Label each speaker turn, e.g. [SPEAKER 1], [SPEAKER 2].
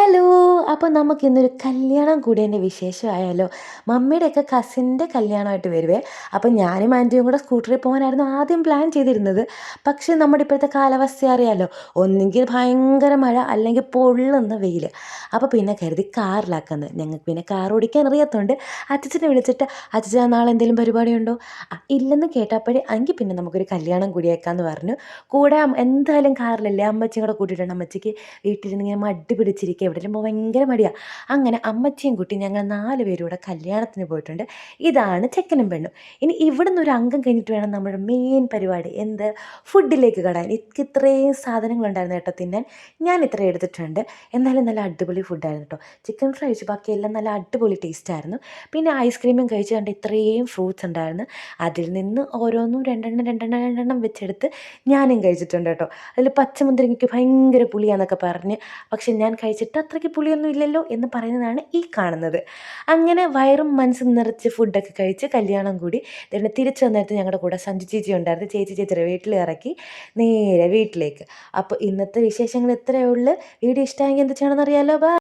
[SPEAKER 1] Hello! അപ്പോൾ നമുക്കിന്നൊരു കല്യാണം കൂടിയതിൻ്റെ വിശേഷമായാലോ? മമ്മിയുടെയൊക്കെ കസിൻ്റെ കല്യാണമായിട്ട് വരുവേ. അപ്പോൾ ഞാനും ആൻറ്റിയും കൂടെ സ്കൂട്ടറിൽ പോകാനായിരുന്നു ആദ്യം പ്ലാൻ ചെയ്തിരുന്നത്. പക്ഷേ നമ്മുടെ ഇപ്പോഴത്തെ കാലാവസ്ഥ അറിയാലോ. ഒന്നെങ്കിൽ ഭയങ്കര മഴ, അല്ലെങ്കിൽ പൊള്ളുന്ന വെയിൽ. അപ്പോൾ പിന്നെ കരുതി കാറിലാക്കാമെന്ന്. ഞങ്ങൾക്ക് പിന്നെ കാർ ഓടിക്കാൻ അറിയാത്തതുകൊണ്ട് അച്ചച്ചനെ വിളിച്ചിട്ട്, "അച്ചച്ചാ നാളെ എന്തെങ്കിലും പരിപാടിയുണ്ടോ?" ഇല്ലെന്ന് കേട്ടപ്പോഴേ, "എങ്കിൽ പിന്നെ നമുക്കൊരു കല്യാണം കൂടിയേക്കാമെന്ന്" പറഞ്ഞു. കൂടെ എന്തായാലും കാറിലല്ലേ, അമ്മച്ചിയും കൂടെ കൂട്ടിയിട്ടുണ്ട്. അമ്മച്ചിക്ക് വീട്ടിലിരുന്ന് ഇങ്ങനെ മടി പിടിച്ചിരിക്കുക, എവിടെയെങ്കിലും പോകാൻ ഭയങ്കര മടിയാണ്. അങ്ങനെ അമ്മച്ചിയും കുട്ടി ഞങ്ങൾ 4 പേരും കൂടെ കല്യാണത്തിന് പോയിട്ടുണ്ട്. ഇതാണ് ചെക്കനും പെണ്ണും. ഇനി ഇവിടുന്ന് ഒരു അംഗം കഴിഞ്ഞിട്ട് വേണം നമ്മുടെ മെയിൻ പരിപാടി. എന്ത്? ഫുഡിലേക്ക് കടക്കാൻ. എനിക്ക് ഇത്രയും സാധനങ്ങളുണ്ടായിരുന്നു കേട്ടോ തിന്നാൻ. ഞാൻ ഇത്രയും എടുത്തിട്ടുണ്ട്. എന്നാലും നല്ല അടിപൊളി ഫുഡായിരുന്നു കേട്ടോ. ചിക്കൻ ഫ്രൈ ഒഴിച്ച് ബാക്കിയെല്ലാം നല്ല അടിപൊളി ടേസ്റ്റായിരുന്നു. പിന്നെ ഐസ്ക്രീമും കഴിച്ച് കണ്ട് ഇത്രയും ഫ്രൂട്ട്സ് ഉണ്ടായിരുന്നു. അതിൽ നിന്ന് ഓരോന്നും രണ്ടെണ്ണം വെച്ചെടുത്ത് ഞാനും കഴിച്ചിട്ടുണ്ട് കേട്ടോ. അതിൽ പച്ചമുന്തിരിങ്ങയ്ക്ക് ഭയങ്കര പുളിയാന്നൊക്കെ പറഞ്ഞ്, പക്ഷെ ഞാൻ കഴിച്ചിട്ട് അത്രയ്ക്ക് പുളിയൊന്നും ഇല്ലല്ലോ എന്ന് പറയുന്നതാണ് ഈ കാണുന്നത്. അങ്ങനെ വയറും മനസ്സും നിറച്ച് ഫുഡൊക്കെ കഴിച്ച് കല്യാണം കൂടി. then തിരിച്ചു വന്നിട്ട് ഞങ്ങളുടെ കൂടെ സഞ്ജു ചേച്ചി ഉണ്ടായിരുന്നു. ചേച്ചിയുടെ വീട്ടിൽ ഇറക്കി നേരെ വീട്ടിലേക്ക്. അപ്പോൾ ഇന്നത്തെ വിശേഷങ്ങൾ ഇത്രയേ ഉള്ളൂ. വീഡിയോ ഇഷ്ടമായെങ്കിൽ എന്ത് ചെയ്യണമെന്ന് അറിയാലോ. ബൈ.